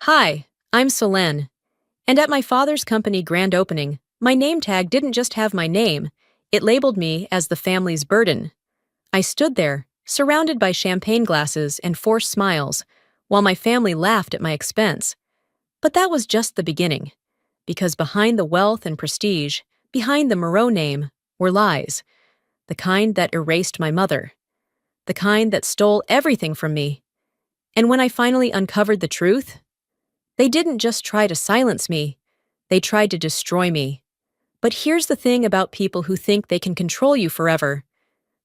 Hi, I'm Solène, and at my father's company grand opening, my name tag didn't just have my name, it labeled me as the family's burden. I stood there, surrounded by champagne glasses and forced smiles, while my family laughed at my expense. But that was just the beginning, because behind the wealth and prestige, behind the Moreau name, were lies, the kind that erased my mother, the kind that stole everything from me. And when I finally uncovered the truth, they didn't just try to silence me, they tried to destroy me. But here's the thing about people who think they can control you forever.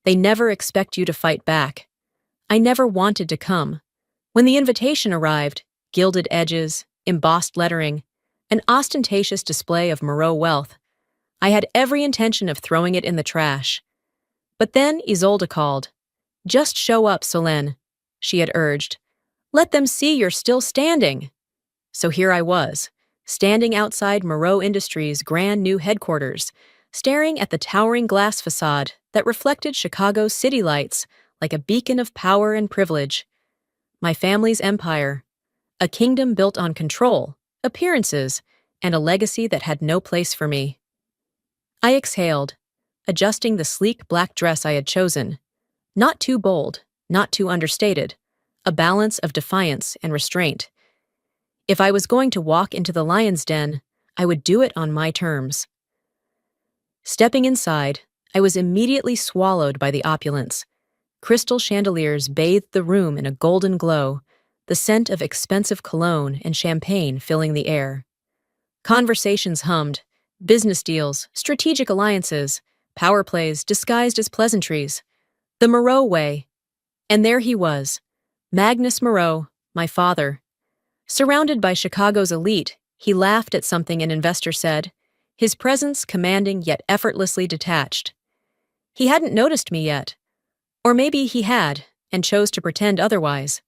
They never expect you to fight back. I never wanted to come. When the invitation arrived, gilded edges, embossed lettering, an ostentatious display of Moreau wealth, I had every intention of throwing it in the trash. But then Isolde called. "Just show up, Solène," she had urged. "Let them see you're still standing." So here I was, standing outside Moreau Industries' grand new headquarters, staring at the towering glass facade that reflected Chicago's city lights like a beacon of power and privilege. My family's empire, a kingdom built on control, appearances, and a legacy that had no place for me. I exhaled, adjusting the sleek black dress I had chosen. Not too bold, not too understated, a balance of defiance and restraint. If I was going to walk into the lion's den, I would do it on my terms. Stepping inside, I was immediately swallowed by the opulence. Crystal chandeliers bathed the room in a golden glow, the scent of expensive cologne and champagne filling the air. Conversations hummed, business deals, strategic alliances, power plays disguised as pleasantries. The Moreau way. And there he was, Magnus Moreau, my father. Surrounded by Chicago's elite, he laughed at something an investor said, his presence commanding yet effortlessly detached. He hadn't noticed me yet. Or maybe he had, and chose to pretend otherwise.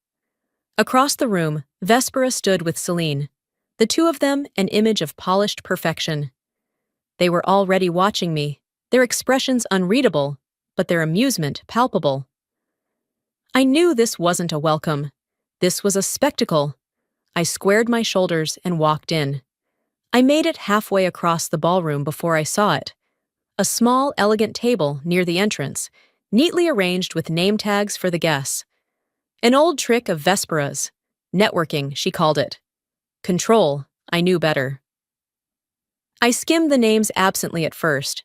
Across the room, Vespera stood with Celine, the two of them an image of polished perfection. They were already watching me, their expressions unreadable, but their amusement palpable. I knew this wasn't a welcome. This was a spectacle. I squared my shoulders and walked in. I made it halfway across the ballroom before I saw it. A small, elegant table near the entrance, neatly arranged with name tags for the guests. An old trick of Vespera's. Networking, she called it. Control, I knew better. I skimmed the names absently at first.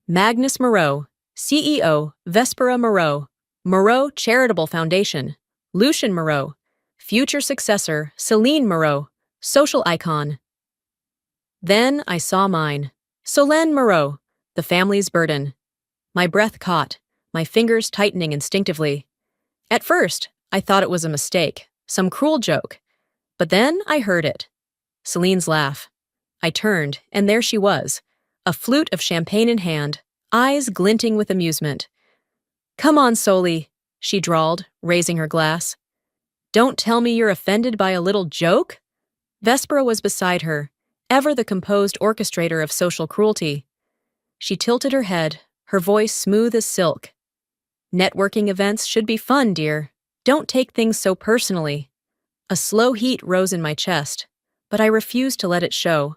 Magnus Moreau, CEO, Vespera Moreau, Moreau Charitable Foundation, Lucien Moreau, future successor, Celine Moreau, social icon. Then I saw mine, Solène Moreau, the family's burden. My breath caught, my fingers tightening instinctively. At first, I thought it was a mistake, some cruel joke. But then I heard it. Celine's laugh. I turned, and there she was, a flute of champagne in hand, eyes glinting with amusement. "Come on, Soli," she drawled, raising her glass. "Don't tell me you're offended by a little joke?" Vespera was beside her, ever the composed orchestrator of social cruelty. She tilted her head, her voice smooth as silk. "Networking events should be fun, dear. Don't take things so personally." A slow heat rose in my chest, but I refused to let it show.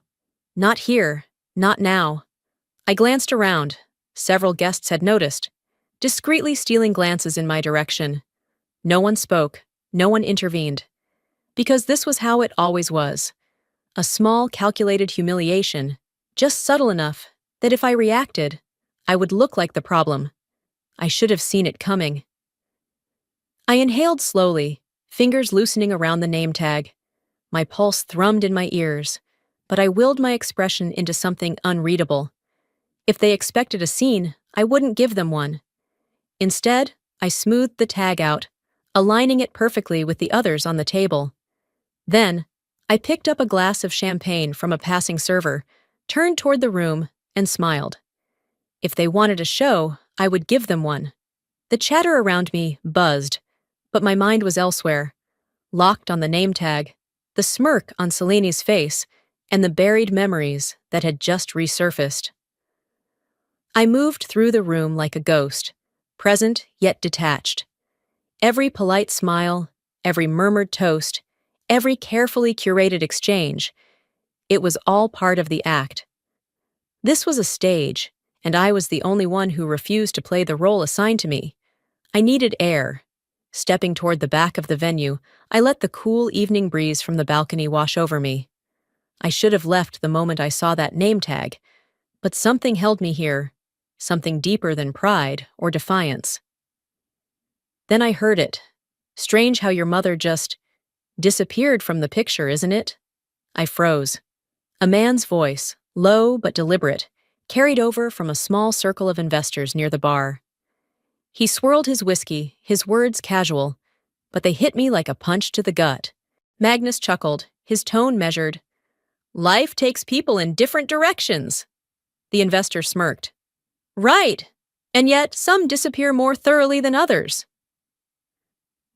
Not here, not now. I glanced around. Several guests had noticed, discreetly stealing glances in my direction. No one spoke, no one intervened. Because this was how it always was. A small, calculated humiliation, just subtle enough that if I reacted, I would look like the problem. I should have seen it coming. I inhaled slowly, fingers loosening around the name tag. My pulse thrummed in my ears, but I willed my expression into something unreadable. If they expected a scene, I wouldn't give them one. Instead, I smoothed the tag out, aligning it perfectly with the others on the table. Then, I picked up a glass of champagne from a passing server, turned toward the room, and smiled. If they wanted a show, I would give them one. The chatter around me buzzed, but my mind was elsewhere, locked on the name tag, the smirk on Celine's face, and the buried memories that had just resurfaced. I moved through the room like a ghost, present yet detached. Every polite smile, every murmured toast, every carefully curated exchange. It was all part of the act. This was a stage, and I was the only one who refused to play the role assigned to me. I needed air. Stepping toward the back of the venue, I let the cool evening breeze from the balcony wash over me. I should have left the moment I saw that name tag, but something held me here, something deeper than pride or defiance. Then I heard it. Strange how your mother just disappeared from the picture, isn't it? I froze. A man's voice, low but deliberate, carried over from a small circle of investors near the bar. He swirled his whiskey, his words casual, but they hit me like a punch to the gut. Magnus chuckled, his tone measured. Life takes people in different directions. The investor smirked. Right, and yet some disappear more thoroughly than others.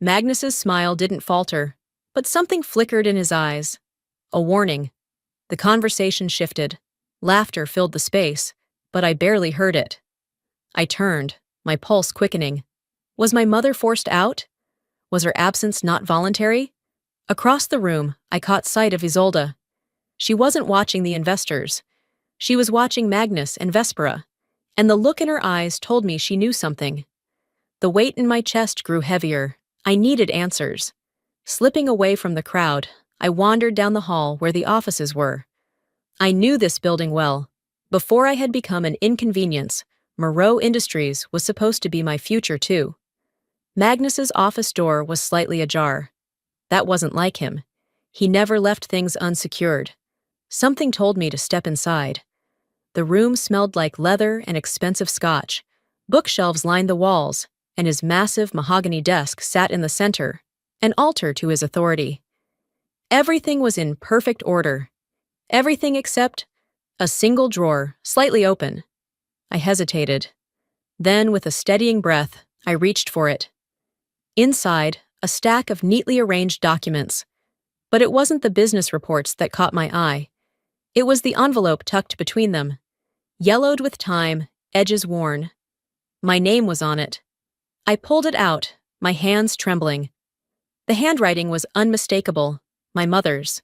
Magnus's smile didn't falter, but something flickered in his eyes. A warning. The conversation shifted. Laughter filled the space, but I barely heard it. I turned, my pulse quickening. Was my mother forced out? Was her absence not voluntary? Across the room, I caught sight of Isolde. She wasn't watching the investors. She was watching Magnus and Vespera, and the look in her eyes told me she knew something. The weight in my chest grew heavier. I needed answers. Slipping away from the crowd, I wandered down the hall where the offices were. I knew this building well. Before I had become an inconvenience, Moreau Industries was supposed to be my future too. Magnus's office door was slightly ajar. That wasn't like him. He never left things unsecured. Something told me to step inside. The room smelled like leather and expensive scotch. Bookshelves lined the walls, and his massive mahogany desk sat in the center, an altar to his authority. Everything was in perfect order. Everything except a single drawer, slightly open. I hesitated. Then, with a steadying breath, I reached for it. Inside, a stack of neatly arranged documents. But it wasn't the business reports that caught my eye. It was the envelope tucked between them. Yellowed with time, edges worn. My name was on it. I pulled it out, my hands trembling. The handwriting was unmistakable, my mother's.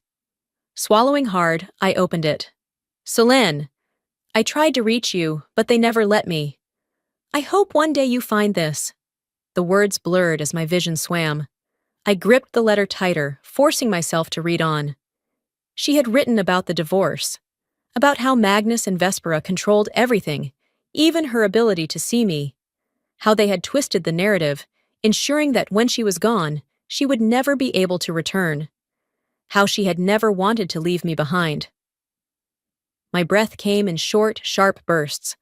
Swallowing hard, I opened it. Selene, I tried to reach you, but they never let me. I hope one day you find this. The words blurred as my vision swam. I gripped the letter tighter, forcing myself to read on. She had written about the divorce, about how Magnus and Vespera controlled everything, even her ability to see me. How they had twisted the narrative, ensuring that when she was gone, she would never be able to return. How she had never wanted to leave me behind. My breath came in short, sharp bursts.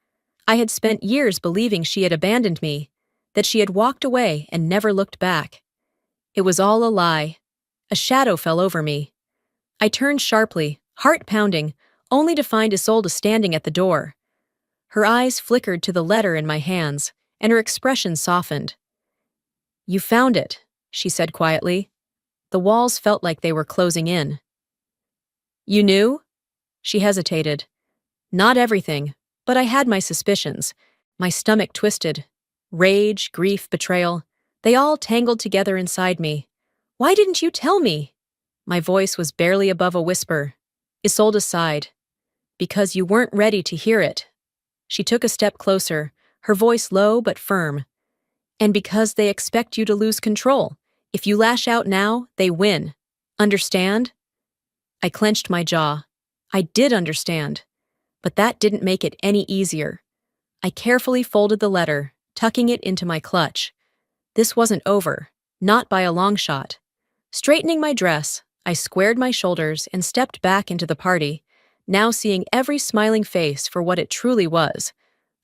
I had spent years believing she had abandoned me, that she had walked away and never looked back. It was all a lie. A shadow fell over me. I turned sharply, heart pounding, only to find Isolde standing at the door. Her eyes flickered to the letter in my hands, and her expression softened. You found it, she said quietly. The walls felt like they were closing in. You knew? She hesitated. Not everything, but I had my suspicions. My stomach twisted. Rage, grief, betrayal, they all tangled together inside me. Why didn't you tell me? My voice was barely above a whisper. Isolde sighed. Because you weren't ready to hear it. She took a step closer, her voice low but firm. And because they expect you to lose control. If you lash out now, they win. Understand? I clenched my jaw. I did understand. But that didn't make it any easier. I carefully folded the letter, tucking it into my clutch. This wasn't over, not by a long shot. Straightening my dress, I squared my shoulders and stepped back into the party, now seeing every smiling face for what it truly was.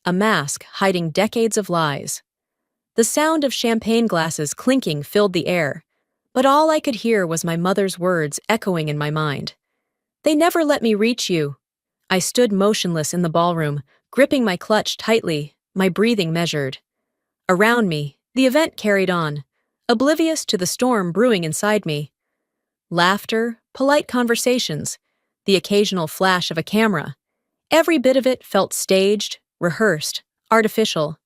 A mask hiding decades of lies. The sound of champagne glasses clinking filled the air, but all I could hear was my mother's words echoing in my mind. They never let me reach you. I stood motionless in the ballroom, gripping my clutch tightly, my breathing measured. Around me, the event carried on, oblivious to the storm brewing inside me. Laughter, polite conversations, the occasional flash of a camera. Every bit of it felt staged, rehearsed, artificial.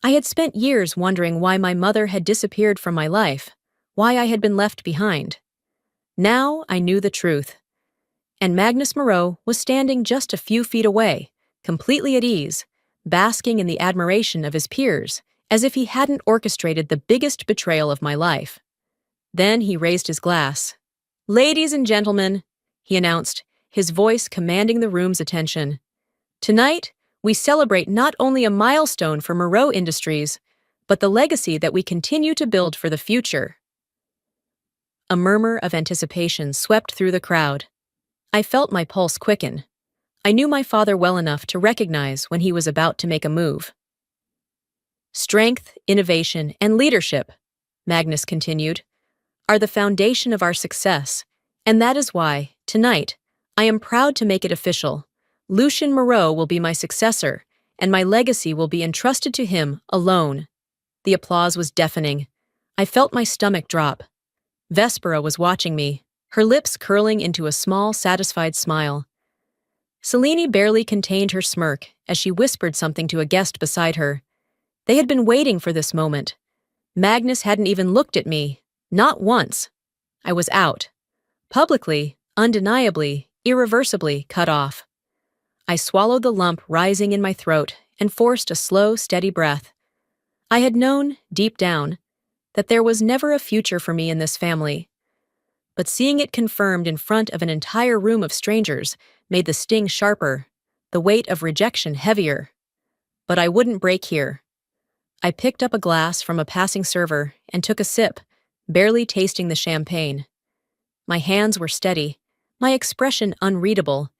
I had spent years wondering why my mother had disappeared from my life, why I had been left behind. Now I knew the truth. And Magnus Moreau was standing just a few feet away, completely at ease, basking in the admiration of his peers, as if he hadn't orchestrated the biggest betrayal of my life. Then he raised his glass. "Ladies and gentlemen," he announced, his voice commanding the room's attention. "Tonight, we celebrate not only a milestone for Moreau Industries, but the legacy that we continue to build for the future." A murmur of anticipation swept through the crowd. I felt my pulse quicken. I knew my father well enough to recognize when he was about to make a move. "Strength, innovation, and leadership," Magnus continued, "are the foundation of our success, and that is why, tonight, I am proud to make it official. Lucien Moreau will be my successor, and my legacy will be entrusted to him alone." The applause was deafening. I felt my stomach drop. Vespera was watching me, her lips curling into a small, satisfied smile. Selene barely contained her smirk as she whispered something to a guest beside her. They had been waiting for this moment. Magnus hadn't even looked at me. Not once. I was out. Publicly, undeniably, irreversibly cut off. I swallowed the lump rising in my throat and forced a slow, steady breath. I had known, deep down, that there was never a future for me in this family. But seeing it confirmed in front of an entire room of strangers made the sting sharper, the weight of rejection heavier. But I wouldn't break here. I picked up a glass from a passing server and took a sip, barely tasting the champagne. My hands were steady, my expression unreadable.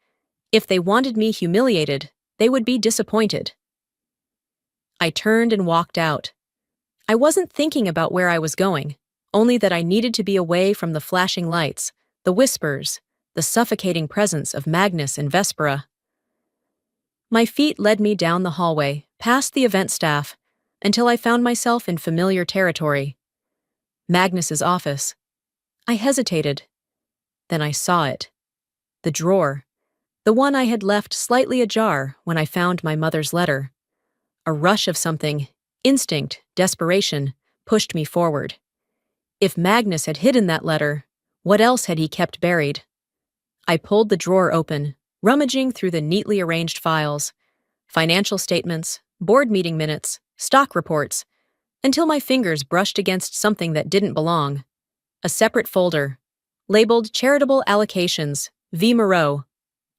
If they wanted me humiliated, they would be disappointed. I turned and walked out. I wasn't thinking about where I was going, only that I needed to be away from the flashing lights, the whispers, the suffocating presence of Magnus and Vespera. My feet led me down the hallway, past the event staff, until I found myself in familiar territory. Magnus's office. I hesitated. Then I saw it. The drawer. The one I had left slightly ajar when I found my mother's letter. A rush of something, instinct, desperation, pushed me forward. If Magnus had hidden that letter, what else had he kept buried? I pulled the drawer open, rummaging through the neatly arranged files, financial statements, board meeting minutes, stock reports, until my fingers brushed against something that didn't belong. A separate folder, labeled Charitable Allocations, V. Moreau.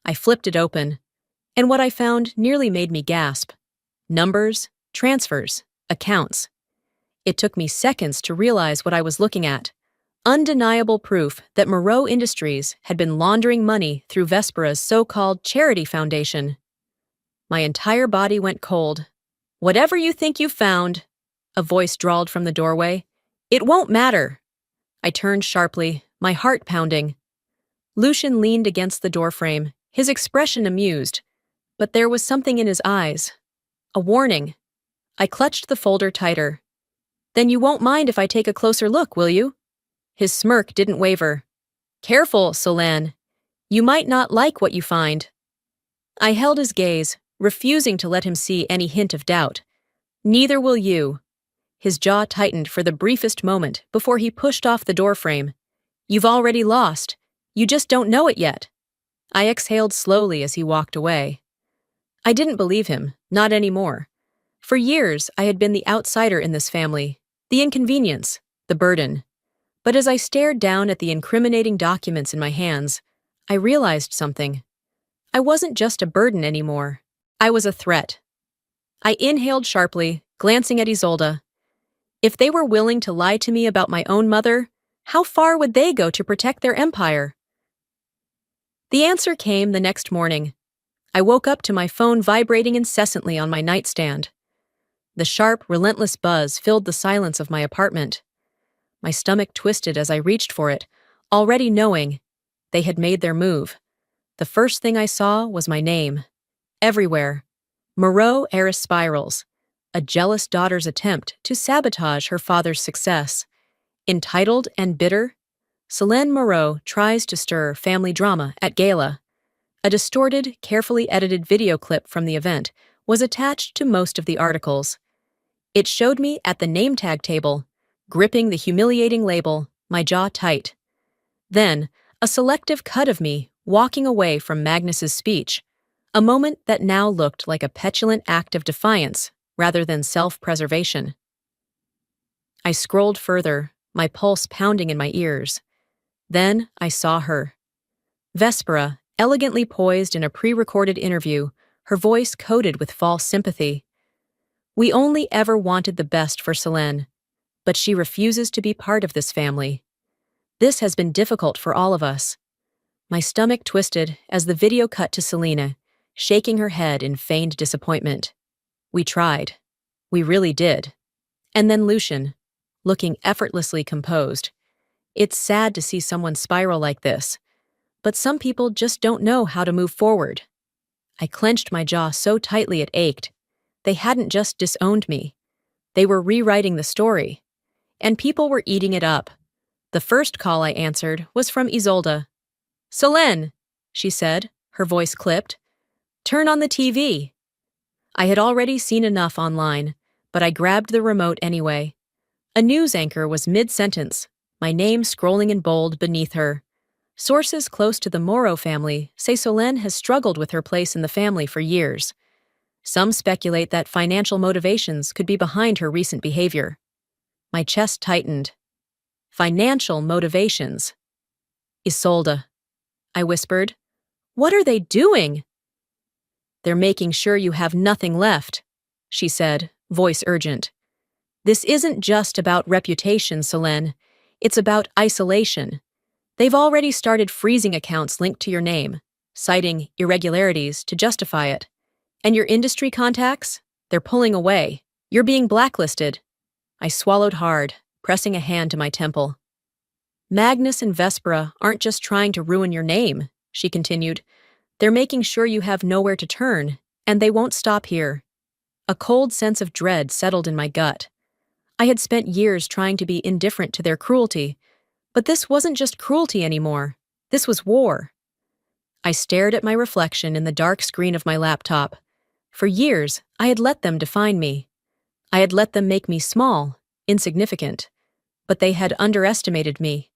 I flipped it open, and what I found nearly made me gasp. Numbers, transfers, accounts. It took me seconds to realize what I was looking at. Undeniable proof that Moreau Industries had been laundering money through Vespera's so-called charity foundation. My entire body went cold. "Whatever you think you found," a voice drawled from the doorway, "it won't matter." I turned sharply, my heart pounding. Lucien leaned against the doorframe, his expression amused, but there was something in his eyes. A warning. I clutched the folder tighter. "Then you won't mind if I take a closer look, will you?" His smirk didn't waver. "Careful, Solane. You might not like what you find." I held his gaze, refusing to let him see any hint of doubt. "Neither will you." His jaw tightened for the briefest moment before he pushed off the doorframe. "You've already lost. You just don't know it yet." I exhaled slowly as he walked away. I didn't believe him, not anymore. For years, I had been the outsider in this family, the inconvenience, the burden. But as I stared down at the incriminating documents in my hands, I realized something. I wasn't just a burden anymore. I was a threat. I inhaled sharply, glancing at Isolde. If they were willing to lie to me about my own mother, how far would they go to protect their empire? The answer came the next morning. I woke up to my phone vibrating incessantly on my nightstand. The sharp, relentless buzz filled the silence of my apartment. My stomach twisted as I reached for it, already knowing they had made their move. The first thing I saw was my name. Everywhere. Moreau Heiress Spirals. A jealous daughter's attempt to sabotage her father's success. Entitled and bitter, Solane Moreau tries to stir family drama at gala. A distorted, carefully edited video clip from the event was attached to most of the articles. It showed me at the name tag table, gripping the humiliating label, my jaw tight. Then, a selective cut of me walking away from Magnus's speech, a moment that now looked like a petulant act of defiance rather than self-preservation. I scrolled further, my pulse pounding in my ears. Then I saw her. Vespera, elegantly poised in a pre-recorded interview, her voice coated with false sympathy. We only ever wanted the best for Selene, but she refuses to be part of this family. This has been difficult for all of us. My stomach twisted as the video cut to Selena, shaking her head in feigned disappointment. We tried. We really did. And then Lucian, looking effortlessly composed. It's sad to see someone spiral like this, but some people just don't know how to move forward. I clenched my jaw so tightly it ached. They hadn't just disowned me. They were rewriting the story. And people were eating it up. The first call I answered was from Isolde. "Selene," she said, her voice clipped. "Turn on the TV." I had already seen enough online, but I grabbed the remote anyway. A news anchor was mid-sentence, my name scrolling in bold beneath her. Sources close to the Moreau family say Selene has struggled with her place in the family for years. Some speculate that financial motivations could be behind her recent behavior. My chest tightened. Financial motivations. "Isolde," I whispered. "What are they doing?" "They're making sure you have nothing left," she said, voice urgent. "This isn't just about reputation, Selene. It's about isolation. They've already started freezing accounts linked to your name, citing irregularities to justify it. And your industry contacts? They're pulling away. You're being blacklisted." I swallowed hard, pressing a hand to my temple. "Magnus and Vespera aren't just trying to ruin your name," she continued. "They're making sure you have nowhere to turn, and they won't stop here." A cold sense of dread settled in my gut. I had spent years trying to be indifferent to their cruelty, but this wasn't just cruelty anymore. This was war. I stared at my reflection in the dark screen of my laptop. For years, I had let them define me. I had let them make me small, insignificant, but they had underestimated me.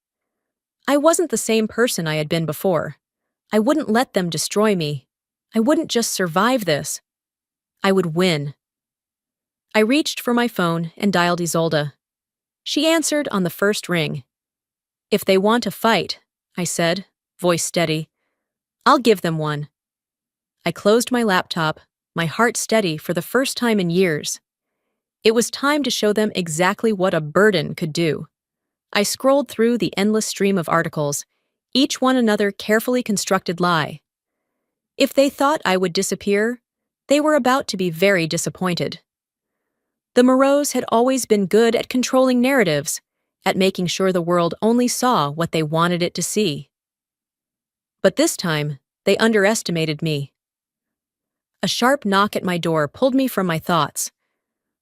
I wasn't the same person I had been before. I wouldn't let them destroy me. I wouldn't just survive this. I would win. I reached for my phone and dialed Isolde. She answered on the first ring. "If they want to fight," I said, voice steady, "I'll give them one." I closed my laptop, my heart steady for the first time in years. It was time to show them exactly what a burden could do. I scrolled through the endless stream of articles, each one another carefully constructed lie. If they thought I would disappear, they were about to be very disappointed. The Moreaus had always been good at controlling narratives, at making sure the world only saw what they wanted it to see. But this time, they underestimated me. A sharp knock at my door pulled me from my thoughts.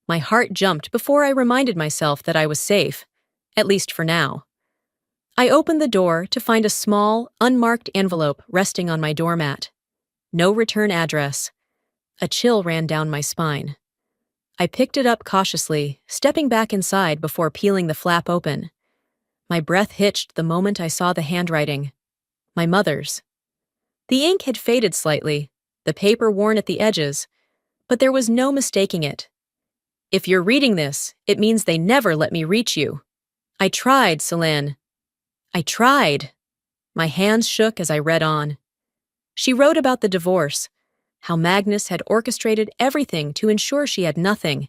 My heart jumped before I reminded myself that I was safe, at least for now. I opened the door to find a small, unmarked envelope resting on my doormat. No return address. A chill ran down my spine. I picked it up cautiously, stepping back inside before peeling the flap open. My breath hitched the moment I saw the handwriting. My mother's. The ink had faded slightly, the paper worn at the edges, but there was no mistaking it. "If you're reading this, it means they never let me reach you. I tried, Selene. I tried." My hands shook as I read on. She wrote about the divorce, how Magnus had orchestrated everything to ensure she had nothing,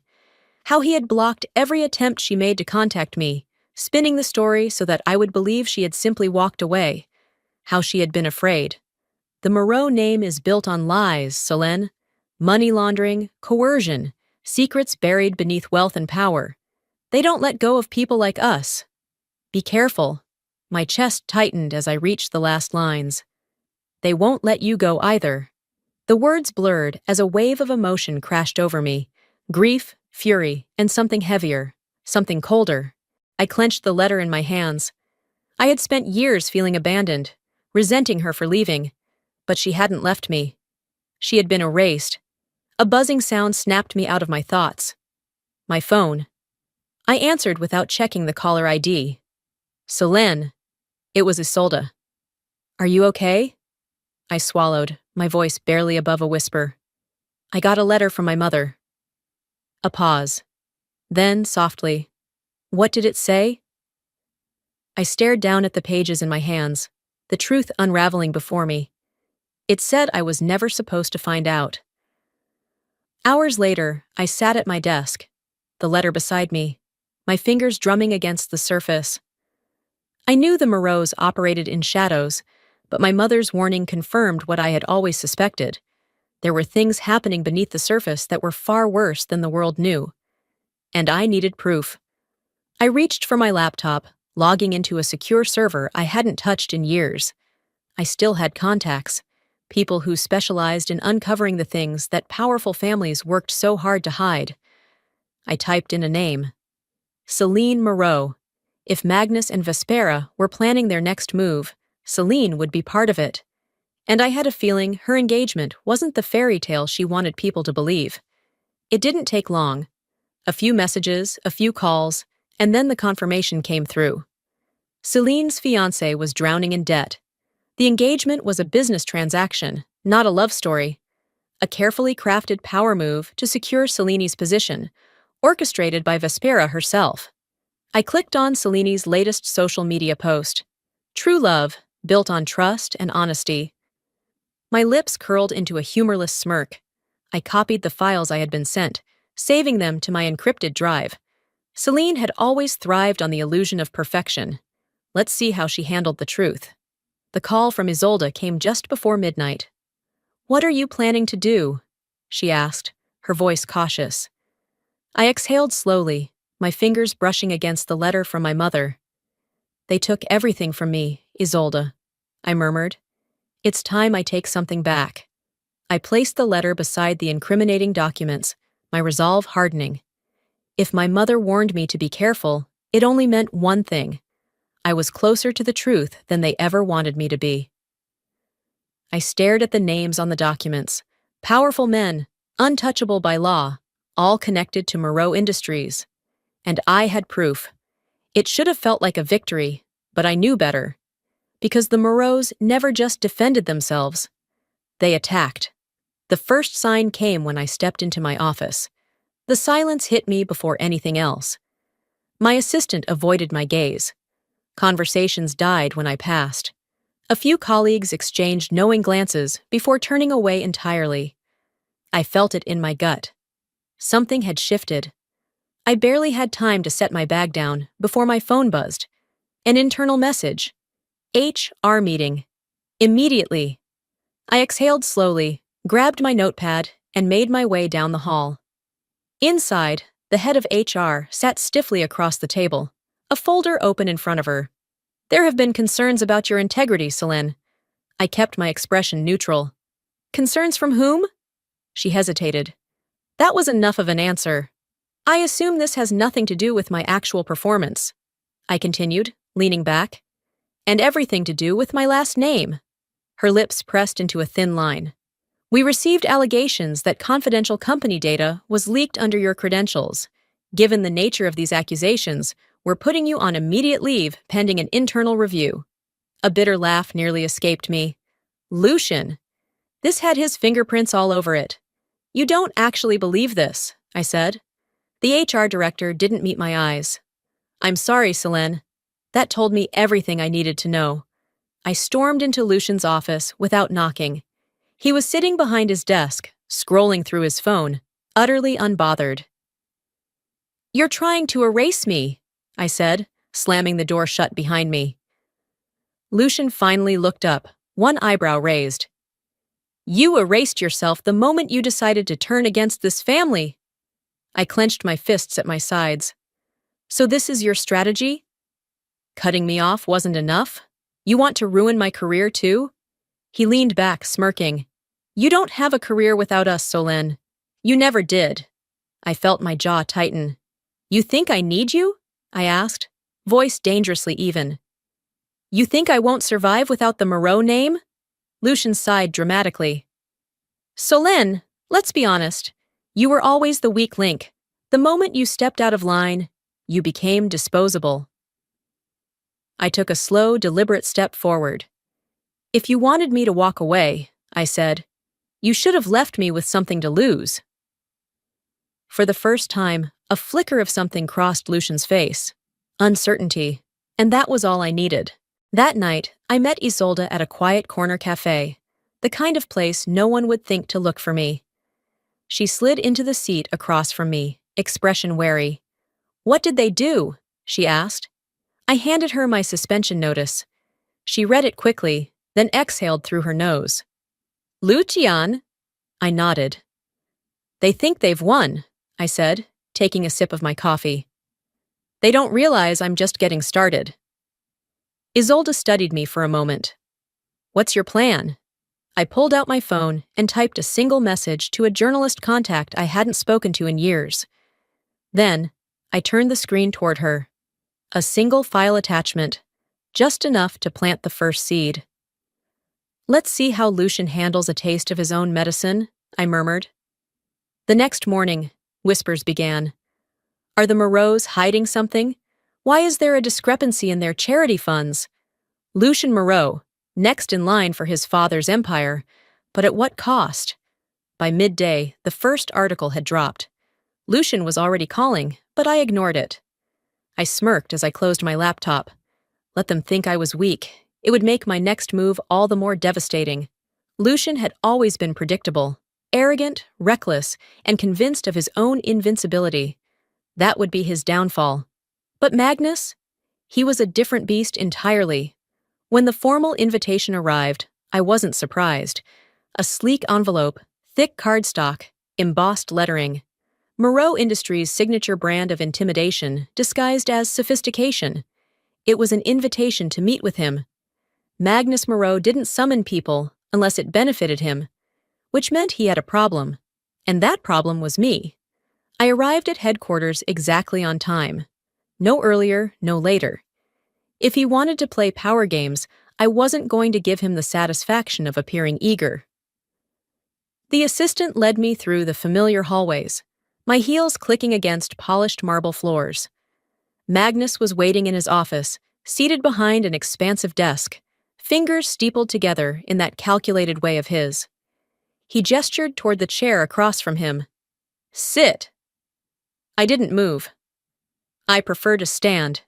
how he had blocked every attempt she made to contact me, spinning the story so that I would believe she had simply walked away, how she had been afraid. The Moreau name is built on lies, Selene. Money laundering, coercion, secrets buried beneath wealth and power. They don't let go of people like us. Be careful. My chest tightened as I reached the last lines. They won't let you go either. The words blurred as a wave of emotion crashed over me. Grief, fury, and something heavier, something colder. I clenched the letter in my hands. I had spent years feeling abandoned, resenting her for leaving, but she hadn't left me. She had been erased. A buzzing sound snapped me out of my thoughts. My phone. I answered without checking the caller ID. "Selene." It was Isolde. Are you okay? I swallowed, my voice barely above a whisper. I got a letter from my mother. A pause. Then, softly, what did it say? I stared down at the pages in my hands, the truth unraveling before me. It said I was never supposed to find out. Hours later, I sat at my desk, the letter beside me, my fingers drumming against the surface. I knew the Moreaus operated in shadows, but my mother's warning confirmed what I had always suspected. There were things happening beneath the surface that were far worse than the world knew. And I needed proof. I reached for my laptop, logging into a secure server I hadn't touched in years. I still had contacts, people who specialized in uncovering the things that powerful families worked so hard to hide. I typed in a name. Celine Moreau. If Magnus and Vespera were planning their next move, Celine would be part of it. And I had a feeling her engagement wasn't the fairy tale she wanted people to believe. It didn't take long. A few messages, a few calls, and then the confirmation came through. Celine's fiancé was drowning in debt. The engagement was a business transaction, not a love story. A carefully crafted power move to secure Celine's position, orchestrated by Vespera herself. I clicked on Celine's latest social media post. True love, built on trust and honesty. My lips curled into a humorless smirk. I copied the files I had been sent, saving them to my encrypted drive. Celine had always thrived on the illusion of perfection. Let's see how she handled the truth. The call from Isolde came just before midnight. "What are you planning to do?" she asked, her voice cautious. I exhaled slowly, my fingers brushing against the letter from my mother. "They took everything from me, Isolde," I murmured. "It's time I take something back." I placed the letter beside the incriminating documents, my resolve hardening. If my mother warned me to be careful, it only meant one thing. I was closer to the truth than they ever wanted me to be. I stared at the names on the documents. Powerful men, untouchable by law, all connected to Moreau Industries. And I had proof. It should have felt like a victory, but I knew better. Because the Moreaus never just defended themselves. They attacked. The first sign came when I stepped into my office. The silence hit me before anything else. My assistant avoided my gaze. Conversations died when I passed. A few colleagues exchanged knowing glances before turning away entirely. I felt it in my gut. Something had shifted. I barely had time to set my bag down before my phone buzzed. An internal message. HR meeting. Immediately. I exhaled slowly, grabbed my notepad, and made my way down the hall. Inside, the head of HR sat stiffly across the table, a folder open in front of her. "There have been concerns about your integrity, Celine." I kept my expression neutral. "Concerns from whom?" She hesitated. That was enough of an answer. "I assume this has nothing to do with my actual performance," I continued, leaning back. "And everything to do with my last name." Her lips pressed into a thin line. "We received allegations that confidential company data was leaked under your credentials. Given the nature of these accusations, we're putting you on immediate leave pending an internal review." A bitter laugh nearly escaped me. Lucian. This had his fingerprints all over it. "You don't actually believe this," I said. The HR director didn't meet my eyes. "I'm sorry, Celine. That told me everything I needed to know." I stormed into Lucian's office without knocking. He was sitting behind his desk, scrolling through his phone, utterly unbothered. "You're trying to erase me," I said, slamming the door shut behind me. Lucian finally looked up, one eyebrow raised. "You erased yourself the moment you decided to turn against this family." I clenched my fists at my sides. "So this is your strategy? Cutting me off wasn't enough? You want to ruin my career too?" He leaned back, smirking. "You don't have a career without us, Celine. You never did." I felt my jaw tighten. "You think I need you?" I asked, voice dangerously even. "You think I won't survive without the Moreau name?" Lucian sighed dramatically. "Celine, let's be honest. You were always the weak link. The moment you stepped out of line, you became disposable." I took a slow, deliberate step forward. If you wanted me to walk away, I said, you should have left me with something to lose. For the first time, a flicker of something crossed Lucian's face. Uncertainty. And that was all I needed. That night, I met Isolde at a quiet corner cafe, the kind of place no one would think to look for me. She slid into the seat across from me, expression wary. What did they do? She asked. I handed her my suspension notice. She read it quickly, then exhaled through her nose. Lucian? I nodded. They think they've won, I said, taking a sip of my coffee. They don't realize I'm just getting started. Isolde studied me for a moment. What's your plan? I pulled out my phone and typed a single message to a journalist contact I hadn't spoken to in years. Then, I turned the screen toward her. A single file attachment, just enough to plant the first seed. Let's see how Lucian handles a taste of his own medicine, I murmured. The next morning, whispers began. Are the Moreaus hiding something? Why is there a discrepancy in their charity funds? Lucian Moreau, next in line for his father's empire, but at what cost? By midday, the first article had dropped. Lucian was already calling, but I ignored it. I smirked as I closed my laptop. Let them think I was weak. It would make my next move all the more devastating. Lucian had always been predictable, arrogant, reckless, and convinced of his own invincibility. That would be his downfall. But Magnus? He was a different beast entirely. When the formal invitation arrived, I wasn't surprised. A sleek envelope, thick cardstock, embossed lettering. Moreau Industries' signature brand of intimidation disguised as sophistication. It was an invitation to meet with him. Magnus Moreau didn't summon people unless it benefited him, which meant he had a problem. And that problem was me. I arrived at headquarters exactly on time. No earlier, no later. If he wanted to play power games, I wasn't going to give him the satisfaction of appearing eager. The assistant led me through the familiar hallways, my heels clicking against polished marble floors. Magnus was waiting in his office, seated behind an expansive desk, fingers steepled together in that calculated way of his. He gestured toward the chair across from him. Sit. I didn't move. I prefer to stand.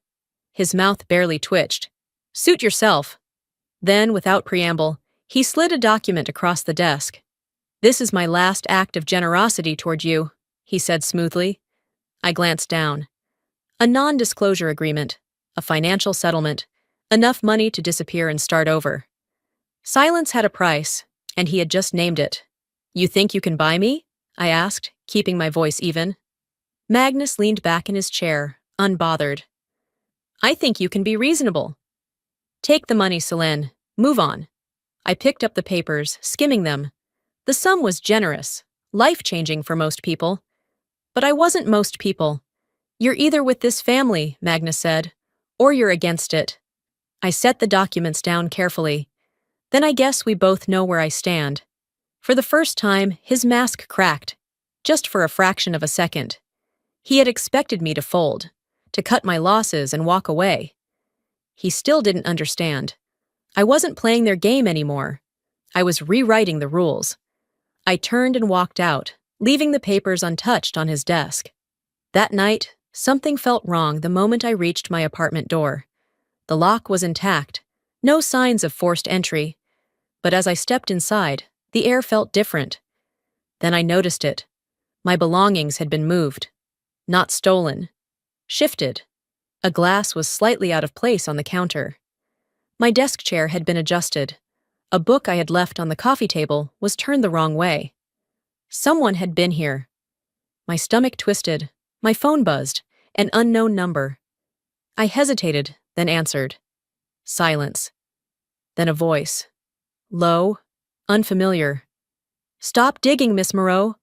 His mouth barely twitched. Suit yourself. Then, without preamble, he slid a document across the desk. This is my last act of generosity toward you, he said smoothly. I glanced down. A non-disclosure agreement, a financial settlement, enough money to disappear and start over. Silence had a price, and he had just named it. You think you can buy me? I asked, keeping my voice even. Magnus leaned back in his chair, unbothered. I think you can be reasonable. Take the money, Selene. Move on. I picked up the papers, skimming them. The sum was generous, life-changing for most people. But I wasn't most people. You're either with this family, Magnus said, or you're against it. I set the documents down carefully. Then I guess we both know where I stand. For the first time, his mask cracked, just for a fraction of a second. He had expected me to fold, to cut my losses and walk away. He still didn't understand. I wasn't playing their game anymore. I was rewriting the rules. I turned and walked out, leaving the papers untouched on his desk. That night, something felt wrong the moment I reached my apartment door. The lock was intact, no signs of forced entry. But as I stepped inside, the air felt different. Then I noticed it. My belongings had been moved. Not stolen. Shifted. A glass was slightly out of place on the counter. My desk chair had been adjusted. A book I had left on the coffee table was turned the wrong way. Someone had been here. My stomach twisted. My phone buzzed. An unknown number. I hesitated, then answered. Silence. Then a voice. Low, unfamiliar. Stop digging, Miss Moreau,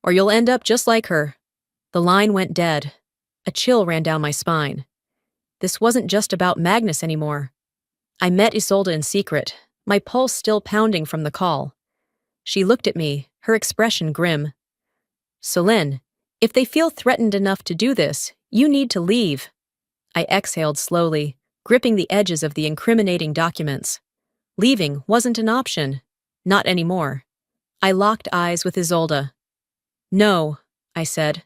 or you'll end up just like her. The line went dead. A chill ran down my spine. This wasn't just about Magnus anymore. I met Isolde in secret, my pulse still pounding from the call. She looked at me, her expression grim. Selene, if they feel threatened enough to do this, you need to leave. I exhaled slowly, gripping the edges of the incriminating documents. Leaving wasn't an option. Not anymore. I locked eyes with Isolde. "No," I said.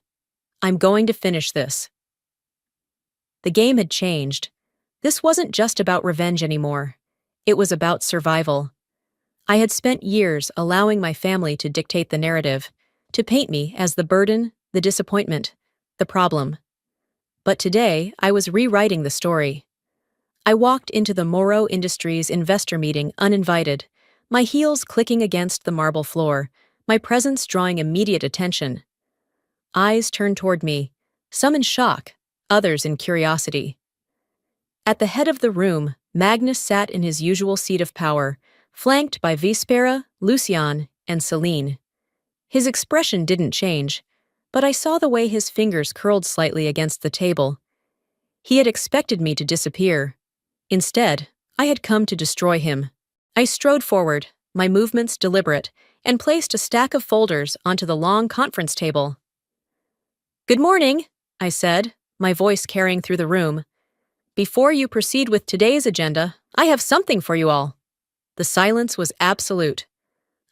"I'm going to finish this." The game had changed. This wasn't just about revenge anymore. It was about survival. I had spent years allowing my family to dictate the narrative, to paint me as the burden, the disappointment, the problem. But today, I was rewriting the story. I walked into the Morrow Industries investor meeting uninvited, my heels clicking against the marble floor, my presence drawing immediate attention. Eyes turned toward me, some in shock, others in curiosity. At the head of the room, Magnus sat in his usual seat of power, flanked by Vespera, Lucian, and Celine. His expression didn't change, but I saw the way his fingers curled slightly against the table. He had expected me to disappear. Instead, I had come to destroy him. I strode forward, my movements deliberate, and placed a stack of folders onto the long conference table. "Good morning," I said, my voice carrying through the room. "Before you proceed with today's agenda, I have something for you all." The silence was absolute.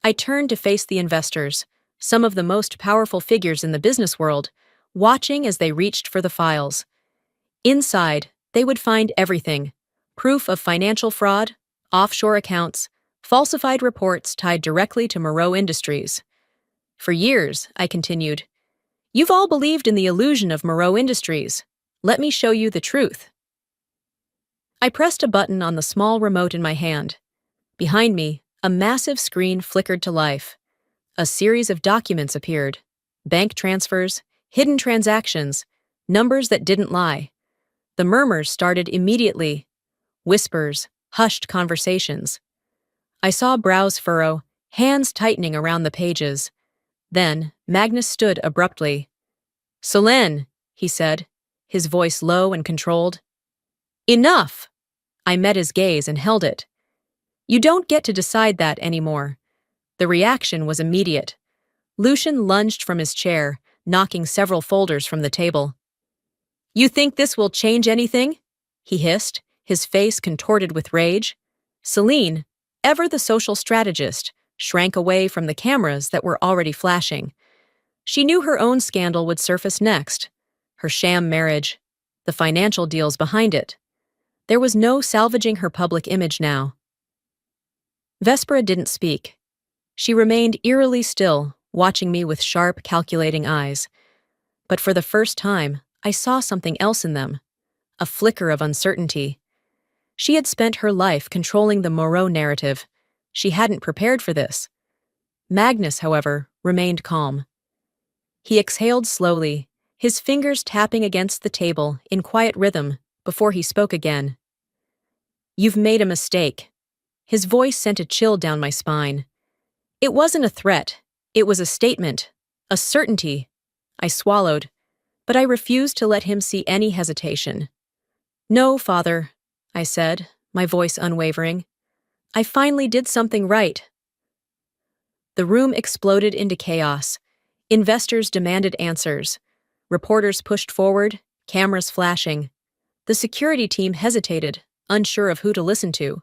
I turned to face the investors, some of the most powerful figures in the business world, watching as they reached for the files. Inside, they would find everything: proof of financial fraud, offshore accounts, falsified reports tied directly to Morrow Industries. "For years," I continued, "you've all believed in the illusion of Morrow Industries. Let me show you the truth." I pressed a button on the small remote in my hand. Behind me, a massive screen flickered to life. A series of documents appeared: bank transfers, hidden transactions, numbers that didn't lie. The murmurs started immediately. Whispers, hushed conversations. I saw brows furrow, hands tightening around the pages. Then, Magnus stood abruptly. "Selene," he said, his voice low and controlled. "Enough!" I met his gaze and held it. "You don't get to decide that anymore." The reaction was immediate. Lucian lunged from his chair, knocking several folders from the table. "You think this will change anything?" he hissed, his face contorted with rage. Celine, ever the social strategist, shrank away from the cameras that were already flashing. She knew her own scandal would surface next: her sham marriage, the financial deals behind it. There was no salvaging her public image now. Vespera didn't speak. She remained eerily still, watching me with sharp, calculating eyes. But for the first time, I saw something else in them: a flicker of uncertainty. She had spent her life controlling the Morrow narrative. She hadn't prepared for this. Magnus, however, remained calm. He exhaled slowly, his fingers tapping against the table in quiet rhythm, before he spoke again. "You've made a mistake." His voice sent a chill down my spine. It wasn't a threat. It was a statement, a certainty. I swallowed, but I refused to let him see any hesitation. "No, Father," I said, my voice unwavering. "I finally did something right." The room exploded into chaos. Investors demanded answers. Reporters pushed forward, cameras flashing. The security team hesitated, unsure of who to listen to.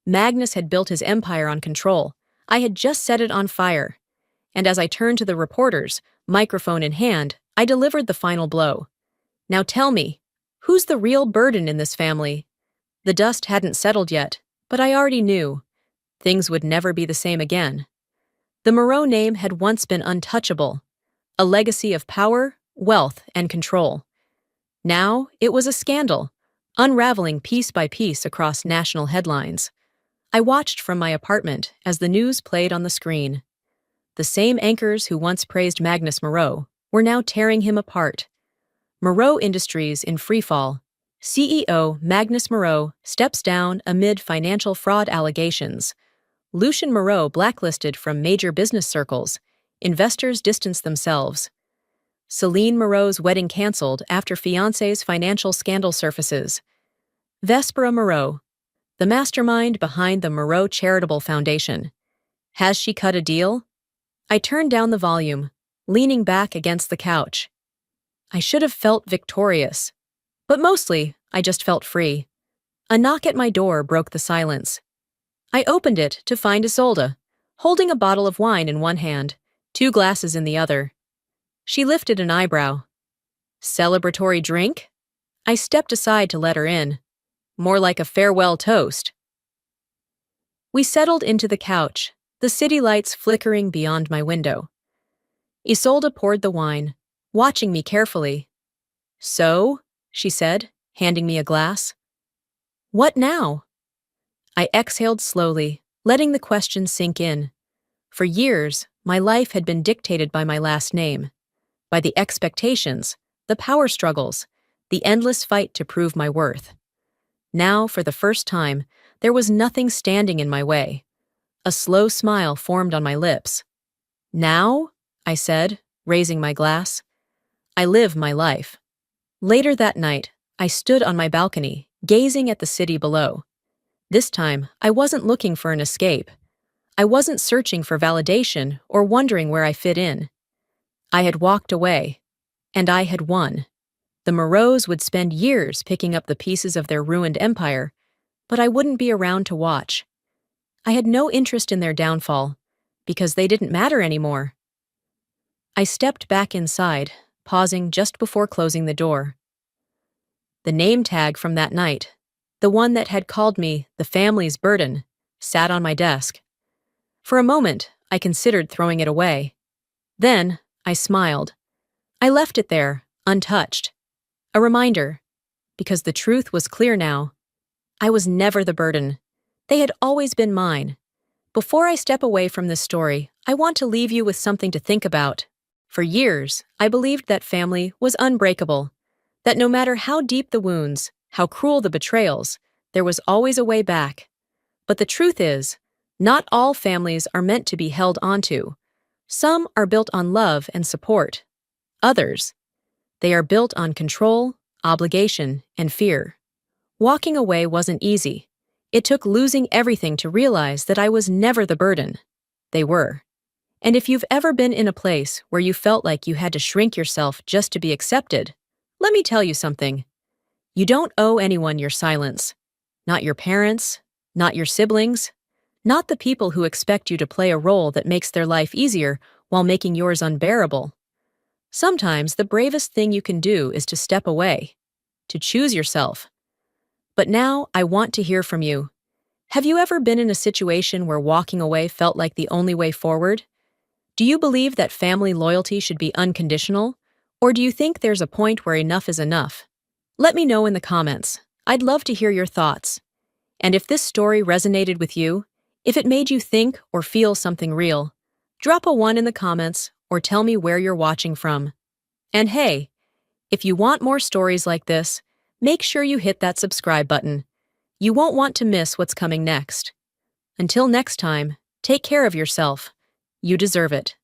Magnus had built his empire on control. I had just set it on fire. And as I turned to the reporters, microphone in hand, I delivered the final blow. "Now tell me, who's the real burden in this family?" The dust hadn't settled yet, but I already knew. Things would never be the same again. The Morrow name had once been untouchable, a legacy of power, wealth, and control. Now it was a scandal, unraveling piece by piece across national headlines. I watched from my apartment as the news played on the screen. The same anchors who once praised Magnus Morrow were now tearing him apart. Morrow Industries in freefall. CEO Magnus Morrow steps down amid financial fraud allegations. Lucian Morrow blacklisted from major business circles. Investors distance themselves. Celine Morrow's wedding canceled after fiancé's financial scandal surfaces. Vespera Morrow, the mastermind behind the Morrow Charitable Foundation. Has she cut a deal? I turned down the volume, leaning back against the couch. I should have felt victorious, but mostly I just felt free. A knock at my door broke the silence. I opened it to find Isolde, holding a bottle of wine in one hand, two glasses in the other. She lifted an eyebrow. Celebratory drink? I stepped aside to let her in. More like a farewell toast. We settled into the couch, the city lights flickering beyond my window. Isolde poured the wine, watching me carefully. So, she said, handing me a glass. What now? I exhaled slowly, letting the question sink in. For years, my life had been dictated by my last name, by the expectations, the power struggles, the endless fight to prove my worth. Now, for the first time, there was nothing standing in my way. A slow smile formed on my lips. Now, I said, raising my glass, I live my life. Later that night, I stood on my balcony, gazing at the city below. This time, I wasn't looking for an escape. I wasn't searching for validation or wondering where I fit in. I had walked away, and I had won. The Moreaus would spend years picking up the pieces of their ruined empire, but I wouldn't be around to watch. I had no interest in their downfall, because they didn't matter anymore. I stepped back inside, pausing just before closing the door. The name tag from that night, the one that had called me the family's burden, sat on my desk. For a moment, I considered throwing it away. Then, I smiled. I left it there, untouched. A reminder, because the truth was clear now. I was never the burden. They had always been mine. Before I step away from this story, I want to leave you with something to think about. For years, I believed that family was unbreakable, that no matter how deep the wounds, how cruel the betrayals, there was always a way back. But the truth is, not all families are meant to be held onto. Some are built on love and support. Others, they are built on control, obligation, and fear. Walking away wasn't easy. It took losing everything to realize that I was never the burden. They were. And if you've ever been in a place where you felt like you had to shrink yourself just to be accepted, let me tell you something. You don't owe anyone your silence. Not your parents, not your siblings, not the people who expect you to play a role that makes their life easier while making yours unbearable. Sometimes the bravest thing you can do is to step away, to choose yourself. But now I want to hear from you. Have you ever been in a situation where walking away felt like the only way forward? Do you believe that family loyalty should be unconditional? Or do you think there's a point where enough is enough? Let me know in the comments. I'd love to hear your thoughts. And if this story resonated with you, if it made you think or feel something real, drop a 1 in the comments or tell me where you're watching from. And hey, if you want more stories like this, make sure you hit that subscribe button. You won't want to miss what's coming next. Until next time, take care of yourself. You deserve it.